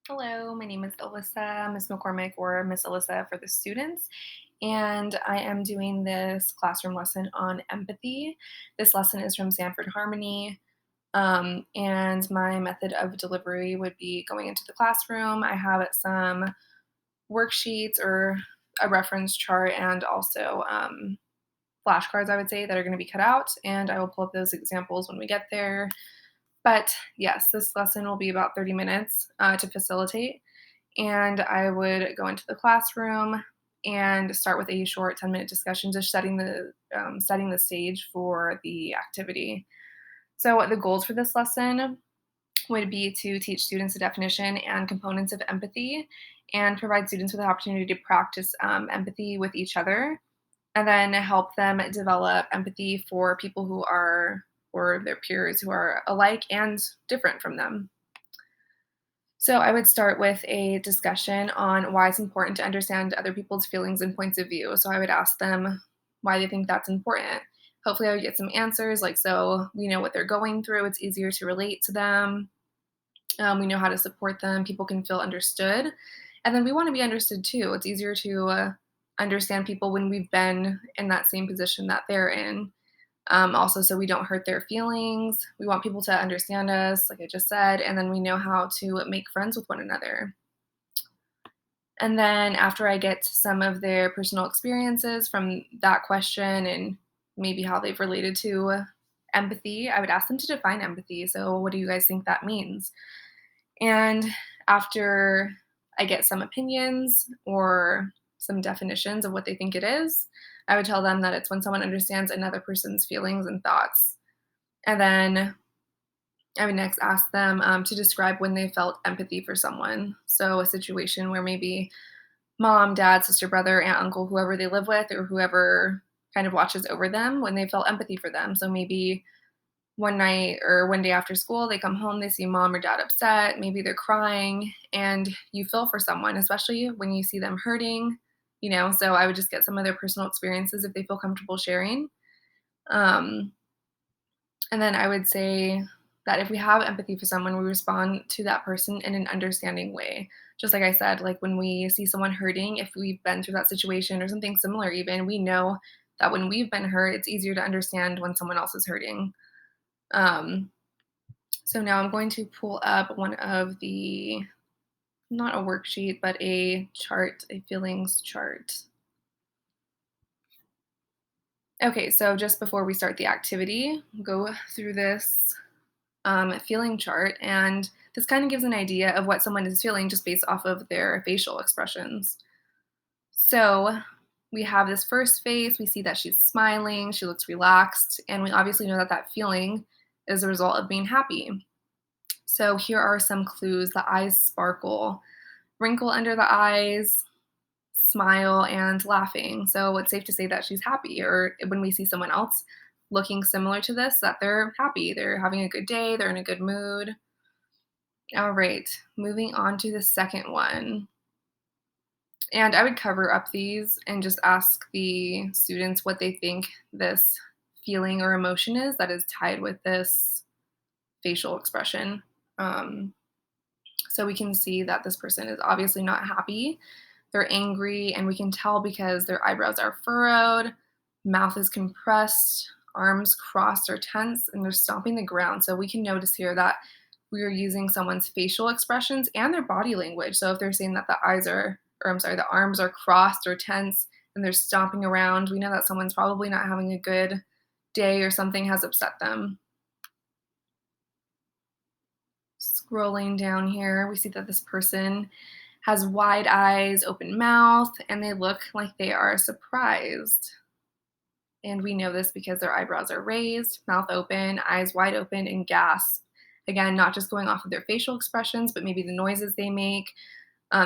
Hello, my name is Alyssa, Miss McCormick, or Miss Alyssa for the students, and I am doing this classroom lesson on empathy. This lesson is from Sanford Harmony, and my method of delivery would be going into the classroom. I have some worksheets or a reference chart, and also flashcards, I would say, that are going to be cut out, and I will pull up those examples when we get there. But yes, this lesson will be about 30 minutes to facilitate. And I would go into the classroom and start with a short 10-minute discussion, just setting the stage for the activity. So the goals for this lesson would be to teach students the definition and components of empathy, and provide students with the opportunity to practice empathy with each other, and then help them develop empathy for people who are or their peers who are alike and different from them. So I would start with a discussion on why it's important to understand other people's feelings and points of view. So I would ask them why they think that's important. Hopefully, I would get some answers like, so we know what they're going through, it's easier to relate to them. We know how to support them, people can feel understood. And then we want to be understood too. It's easier to understand people when we've been in that same position that they're in. Also, so we don't hurt their feelings. We want people to understand us, like I just said, and then we know how to make friends with one another. And then after I get some of their personal experiences from that question and maybe how they've related to empathy, I would ask them to define empathy. So, what do you guys think that means? And after I get some opinions or some definitions of what they think it is, I would tell them that it's when someone understands another person's feelings and thoughts. And then I would next ask them to describe when they felt empathy for someone. So, a situation where maybe mom, dad, sister, brother, aunt, uncle, whoever they live with, or whoever kind of watches over them, when they felt empathy for them. So, maybe one night or one day after school, they come home, they see mom or dad upset, maybe they're crying, and you feel for someone, especially when you see them hurting. So I would just get some of their personal experiences if they feel comfortable sharing. Um, and then I would say that if we have empathy for someone, we respond to that person in an understanding way. Just like I said, like when we see someone hurting, if we've been through that situation or something similar, even, we know that when we've been hurt, it's easier to understand when someone else is hurting. Um, So now I'm going to pull up one of the, not a worksheet, but a chart, a feelings chart. Okay, so just before we start the activity, go through this feeling chart, and this kind of gives an idea of what someone is feeling just based off of their facial expressions. So we have this first face, we see that she's smiling, she looks relaxed, and we obviously know that that feeling is a result of being happy. So here are some clues. The eyes sparkle, wrinkle under the eyes, smile, and laughing. So it's safe to say that she's happy. Or when we see someone else looking similar to this, that they're happy, they're having a good day, they're in a good mood. All right, moving on to the second one. And I would cover up these and just ask the students what they think this feeling or emotion is that is tied with this facial expression. Um, So we can see that this person is obviously not happy. They're angry, and we can tell because their eyebrows are furrowed, mouth is compressed, arms crossed or tense, and they're stomping the ground. So we can notice here that we are using someone's facial expressions and their body language. So if they're saying that the arms are crossed or tense and they're stomping around, we know that someone's probably not having a good day or something has upset them. Scrolling down here, we see that this person has wide eyes, open mouth, and they look like they are surprised. And we know this because their eyebrows are raised, mouth open, eyes wide open, and gasp. Again, not just going off of their facial expressions, but maybe the noises they make,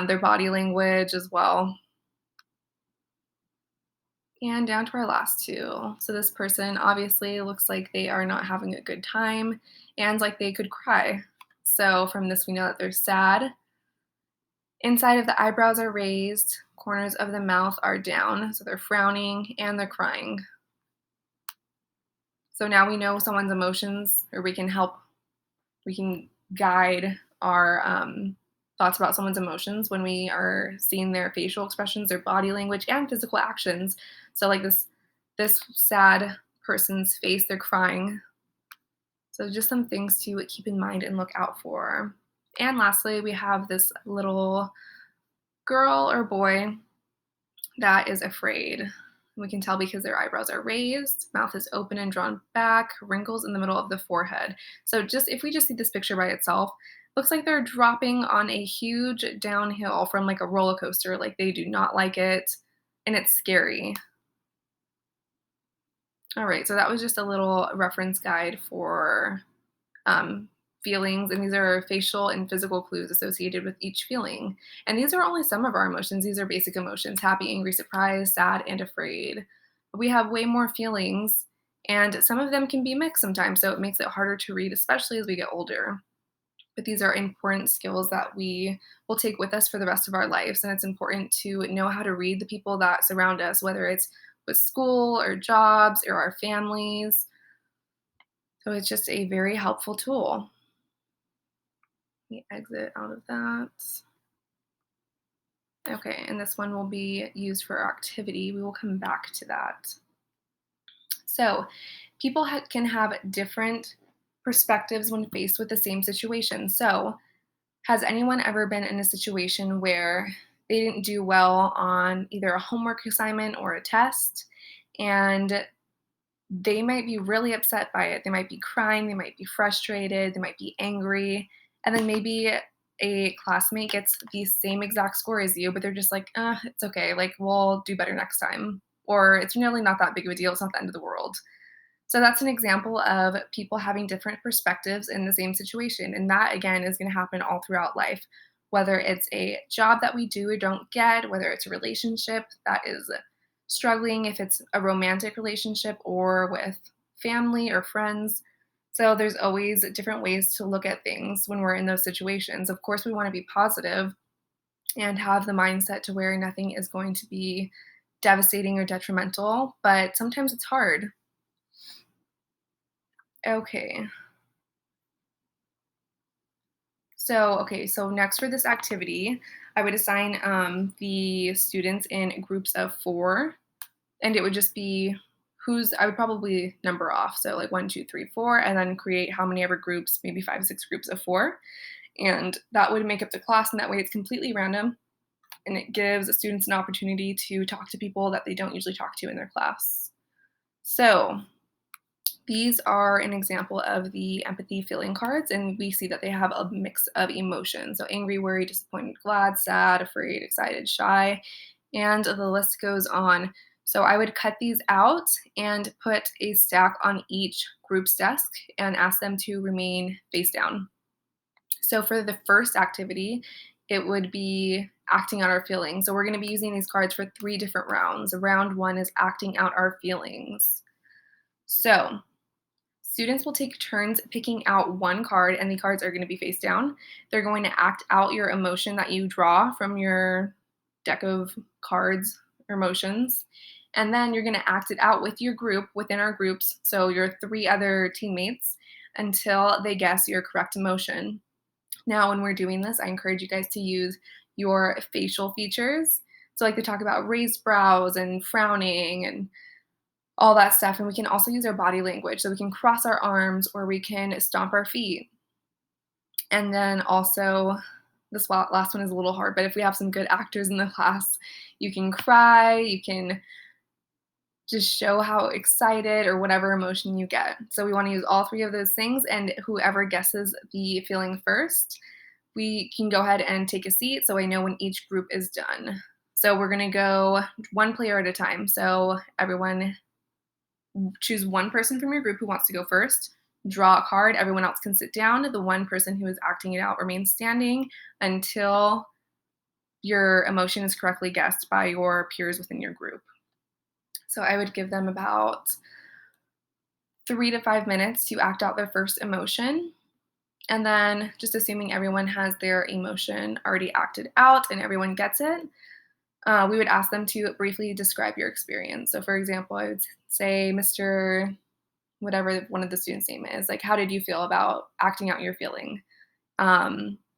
their body language as well. And down to our last two. So this person obviously looks like they are not having a good time and like they could cry. So from this, we know that they're sad. Inside of the eyebrows are raised, corners of the mouth are down, so they're frowning and they're crying. So now we know someone's emotions, or we can guide our thoughts about someone's emotions when we are seeing their facial expressions, their body language, and physical actions. So like this sad person's face, they're crying. So just some things to keep in mind and look out for. And lastly, we have this little girl or boy that is afraid. We can tell because their eyebrows are raised, mouth is open and drawn back, wrinkles in the middle of the forehead. So just if we just see this picture by itself, looks like they're dropping on a huge downhill from like a roller coaster. Like they do not like it, and it's scary. All right, so that was just a little reference guide for um, feelings, and these are facial and physical clues associated with each feeling. And these are only some of our emotions. These are basic emotions: happy, angry, surprised, sad, and afraid. But we have way more feelings, and some of them can be mixed sometimes, so it makes it harder to read, especially as we get older. But these are important skills that we will take with us for the rest of our lives. And it's important to know how to read the people that surround us, whether it's with school or jobs or our families. So it's just a very helpful tool. Let me exit out of that. Okay, and this one will be used for our activity. We will come back to that. So, people can have different perspectives when faced with the same situation. So, has anyone ever been in a situation where they didn't do well on either a homework assignment or a test, and they might be really upset by it? They might be crying, they might be frustrated, they might be angry, and then maybe a classmate gets the same exact score as you, but they're just like, it's okay, like, we'll do better next time. Or it's really not that big of a deal, it's not the end of the world. So that's an example of people having different perspectives in the same situation. And that, again, is going to happen all throughout life, whether it's a job that we do or don't get, whether it's a relationship that is struggling, if it's a romantic relationship or with family or friends. So there's always different ways to look at things when we're in those situations. Of course, we want to be positive and have the mindset to where nothing is going to be devastating or detrimental, but sometimes it's hard. Okay. So next for this activity, I would assign the students in groups of four, and it would just be I would probably number off. So like one, two, three, four, and then create how many ever groups, maybe five, six groups of four. And that would make up the class, and that way it's completely random, and it gives the students an opportunity to talk to people that they don't usually talk to in their class. So these are an example of the empathy feeling cards, and we see that they have a mix of emotions. So angry, worried, disappointed, glad, sad, afraid, excited, shy, and the list goes on. So I would cut these out and put a stack on each group's desk and ask them to remain face down. So for the first activity, it would be acting out our feelings. So we're going to be using these cards for 3 different rounds. Round one is acting out our feelings. So students will take turns picking out one card, and the cards are going to be face down. They're going to act out your emotion that you draw from your deck of cards or emotions. And then you're going to act it out with your group within our groups, so your 3 other teammates, until they guess your correct emotion. Now, when we're doing this, I encourage you guys to use your facial features. So, like they talk about raised brows and frowning and all that stuff. And we can also use our body language. So we can cross our arms or we can stomp our feet. And then also, this last one is a little hard, but if we have some good actors in the class, you can cry, you can just show how excited or whatever emotion you get. So we want to use all 3 of those things, and whoever guesses the feeling first, we can go ahead and take a seat so I know when each group is done. So we're going to go one player at a time. So everyone choose one person from your group who wants to go first, draw a card, everyone else can sit down. The one person who is acting it out remains standing until your emotion is correctly guessed by your peers within your group. So I would give them about 3 to 5 minutes to act out their first emotion. And then, just assuming everyone has their emotion already acted out and everyone gets it, we would ask them to briefly describe your experience. So, for example, I would say, Mr. whatever one of the students' name is, like, how did you feel about acting out your feeling?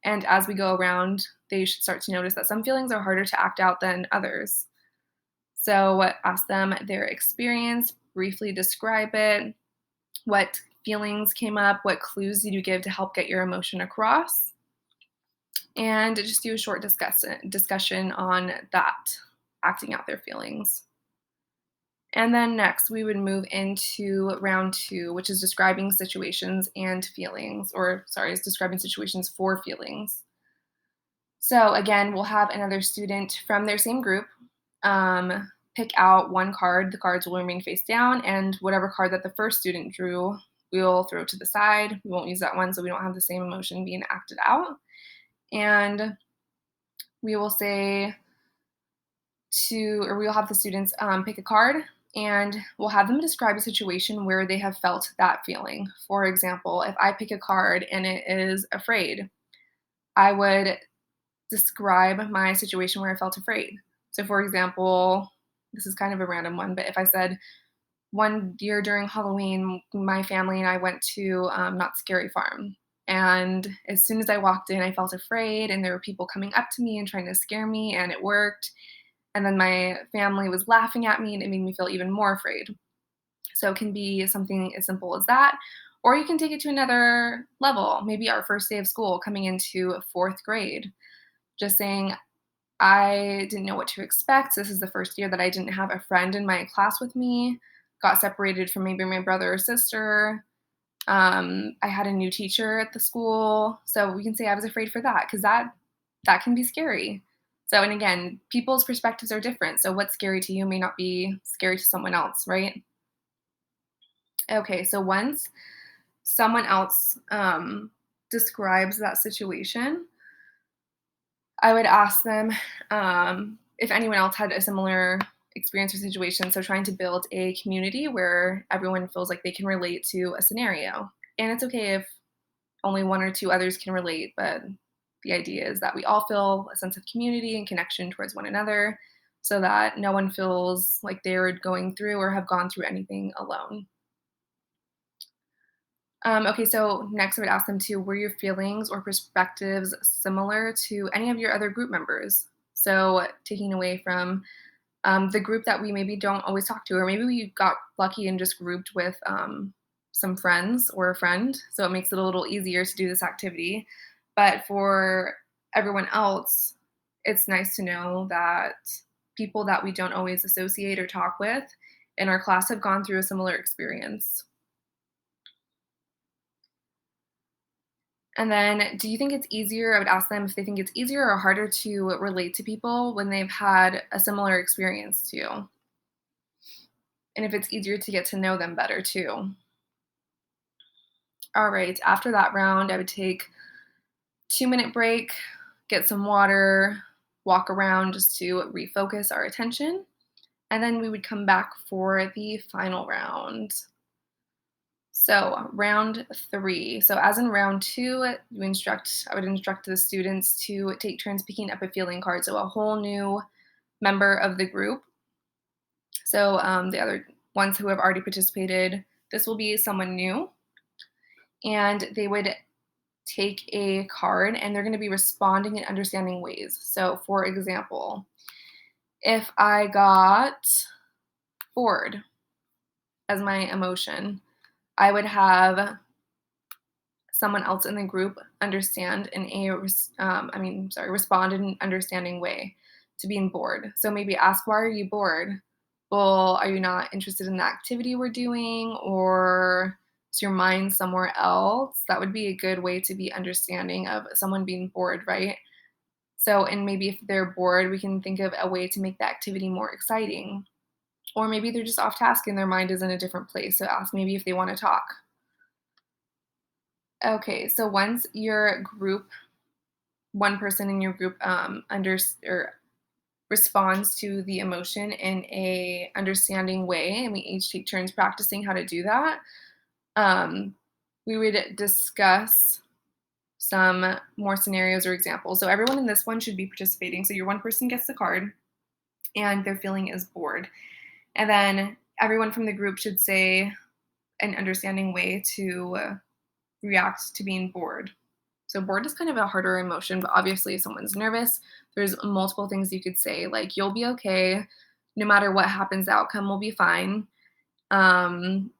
And as we go around, they should start to notice that some feelings are harder to act out than others. So ask them their experience, briefly describe it, what feelings came up, what clues did you give to help get your emotion across, and just do a short discussion on that, acting out their feelings. And then next, we would move into round two, which is describing situations and feelings, or sorry, is describing situations for feelings. So again, we'll have another student from their same group pick out one card. The cards will remain face down, and whatever card that the first student drew, we'll throw to the side. We won't use that one so we don't have the same emotion being acted out. And we will say or we'll have the students pick a card and we'll have them describe a situation where they have felt that feeling. For example, if I pick a card and it is afraid, I would describe my situation where I felt afraid. So, for example, this is kind of a random one, but if I said, one year during Halloween, my family and I went to Not Scary Farm. And as soon as I walked in, I felt afraid, and there were people coming up to me and trying to scare me, and it worked. And then my family was laughing at me, and it made me feel even more afraid. So it can be something as simple as that. Or you can take it to another level, maybe our first day of school coming into fourth grade. Just saying, I didn't know what to expect. This is the first year that I didn't have a friend in my class with me, got separated from maybe my brother or sister. I had a new teacher at the school. So we can say I was afraid for that because that can be scary. So, and again, people's perspectives are different. So what's scary to you may not be scary to someone else, right? Okay, so once someone else describes that situation, I would ask them if anyone else had a similar experience or situation. So, trying to build a community where everyone feels like they can relate to a scenario. And it's okay if only one or two others can relate, but the idea is that we all feel a sense of community and connection towards one another so that no one feels like they're going through or have gone through anything alone. Okay, so next I would ask them to, were your feelings or perspectives similar to any of your other group members? So taking away from the group that we maybe don't always talk to, or maybe we got lucky and just grouped with some friends or a friend. So it makes it a little easier to do this activity. But for everyone else, it's nice to know that people that we don't always associate or talk with in our class have gone through a similar experience. And then, do you think it's easier? I would ask them if they think it's easier or harder to relate to people when they've had a similar experience to you, and if it's easier to get to know them better too. All right, after that round, I would take 2-minute break, get some water, walk around just to refocus our attention, and then we would come back for the final round. So, round three. So, as in round two, I would instruct the students to take turns picking up a feeling card. So, a whole new member of the group. So, the other ones who have already participated, this will be someone new. And they would take a card and they're going to be responding in understanding ways. So, for example, if I got bored as my emotion, I would have someone else in the group understand in respond in an understanding way to being bored. So maybe ask, why are you bored? Well, are you not interested in the activity we're doing, or is your mind somewhere else? That would be a good way to be understanding of someone being bored, right? So, and maybe if they're bored, we can think of a way to make the activity more exciting. Or maybe they're just off task and their mind is in a different place. So ask maybe if they want to talk. Okay, so once your group, one person in your group or responds to the emotion in a understanding way, and we each take turns practicing how to do that, um, we would discuss some more scenarios or examples. So everyone in this one should be participating. So your one person gets the card, and their feeling is bored, and then everyone from the group should say an understanding way to react to being bored. So bored is kind of a harder emotion, but obviously if someone's nervous, there's multiple things you could say, like, "You'll be okay. No matter what happens, the outcome will be fine." Um,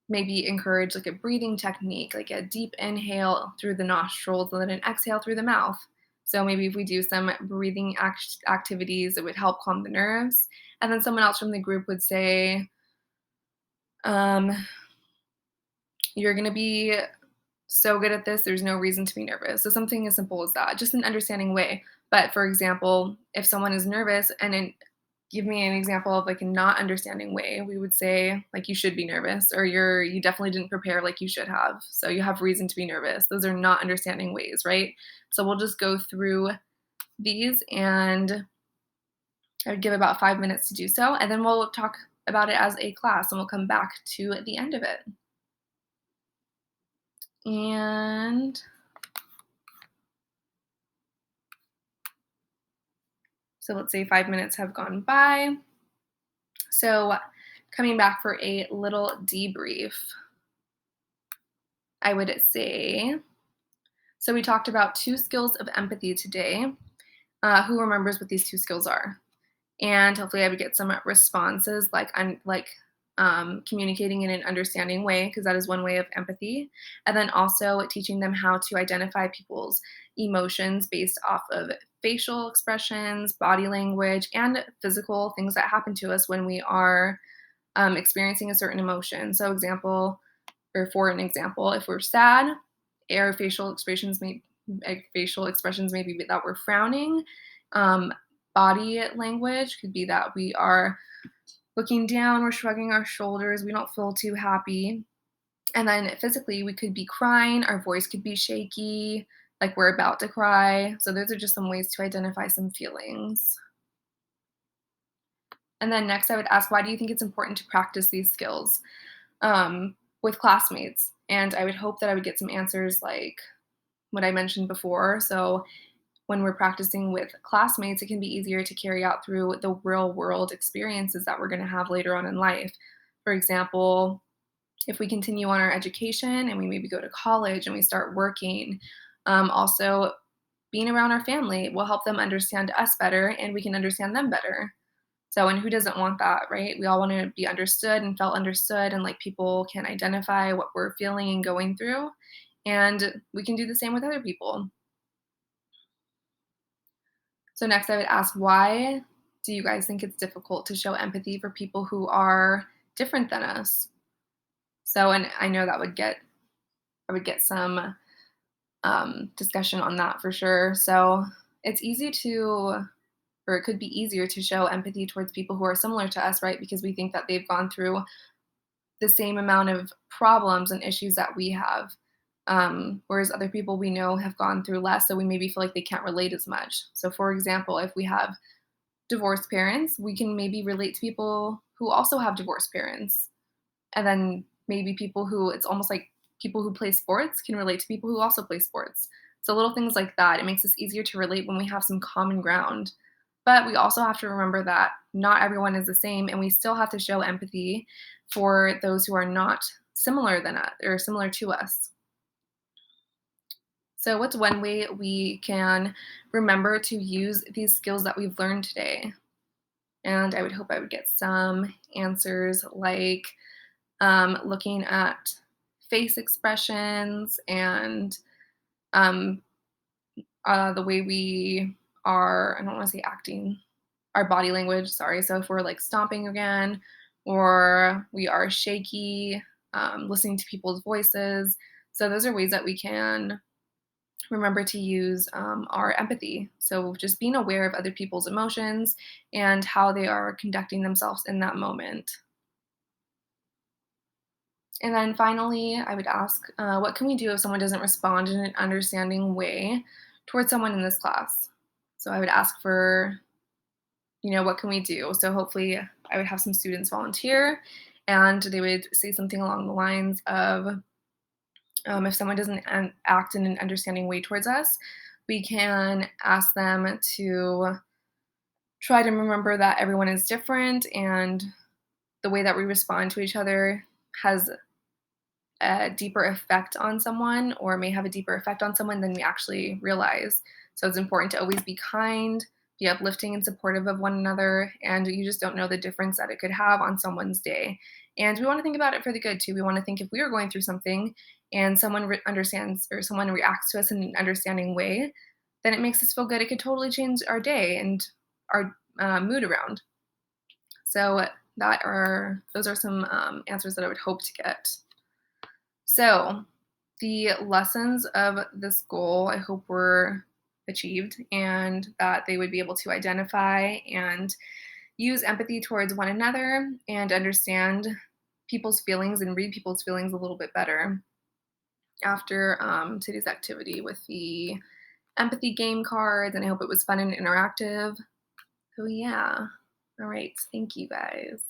Maybe encourage like a breathing technique, like a deep inhale through the nostrils and then an exhale through the mouth. So maybe if we do some breathing activities, it would help calm the nerves. And then someone else from the group would say, um, "You're going to be so good at this, there's no reason to be nervous." So something as simple as that, just an understanding way. But for example, if someone is nervous and then give me an example of like a not understanding way, we would say like you should be nervous or you definitely didn't prepare like you should have. So you have reason to be nervous. Those are not understanding ways, right? So we'll just go through these and I would give about 5 minutes to do so. And then we'll talk about it as a class and we'll come back to the end of it. And so let's say 5 minutes have gone by. So coming back for a little debrief, I would say, so we talked about 2 skills of empathy today. Who remembers what these 2 skills are? And hopefully I would get some responses like communicating in an understanding way, because that is one way of empathy. And then also teaching them how to identify people's emotions based off of facial expressions, body language, and physical things that happen to us when we are experiencing a certain emotion. So, for an example, if we're sad, our facial expressions may be that we're frowning. Um, Body language could be that we are looking down, we're shrugging our shoulders, we don't feel too happy. And then physically, we could be crying, our voice could be shaky, like we're about to cry. So those are just some ways to identify some feelings. And then next, I would ask, why do you think it's important to practice these skills with classmates? And I would hope that I would get some answers like what I mentioned before. So when we're practicing with classmates, it can be easier to carry out through the real world experiences that we're going to have later on in life. For example, if we continue on our education and we maybe go to college and we start working, also being around our family will help them understand us better and we can understand them better. So, and who doesn't want that, right? We all want to be understood and felt understood, and like people can identify what we're feeling and going through. And we can do the same with other people. So, next, I would ask, why do you guys think it's difficult to show empathy for people who are different than us? So, and I know that I would get some discussion on that for sure. So, it's easy to, or it could be easier to show empathy towards people who are similar to us, right? Because we think that they've gone through the same amount of problems and issues that we have. Whereas other people we know have gone through less, so we maybe feel like they can't relate as much. So, for example, if we have divorced parents, we can maybe relate to people who also have divorced parents. And then maybe people who, it's almost like people who play sports can relate to people who also play sports. So, little things like that, it makes us easier to relate when we have some common ground. But we also have to remember that not everyone is the same, and we still have to show empathy for those who are not similar than us or similar to us. So, what's one way we can remember to use these skills that we've learned today? And I would hope I would get some answers like looking at face expressions and um, the way we are, I don't want to say acting, our body language, sorry. So if we're like stomping again, or we are shaky, listening to people's voices. So those are ways that we can remember to use our empathy. So just being aware of other people's emotions and how they are conducting themselves in that moment. And then finally, I would ask, what can we do if someone doesn't respond in an understanding way towards someone in this class? So I would ask for, what can we do? So hopefully I would have some students volunteer and they would say something along the lines of, if someone doesn't act in an understanding way towards us, we can ask them to try to remember that everyone is different and the way that we respond to each other has a deeper effect on someone or may have a deeper effect on someone than we actually realize. So it's important to always be kind, be uplifting and supportive of one another, and you just don't know the difference that it could have on someone's day. And we want to think about it for the good too. We want to think if we are going through something and someone understands or someone reacts to us in an understanding way, then it makes us feel good. It could totally change our day and our mood around. So those are some answers that I would hope to get. So the lessons of this goal, I hope were achieved and that they would be able to identify and use empathy towards one another and understand people's feelings and read people's feelings a little bit better after today's activity with the empathy game cards. And I hope it was fun and interactive. So, yeah. All right. Thank you guys.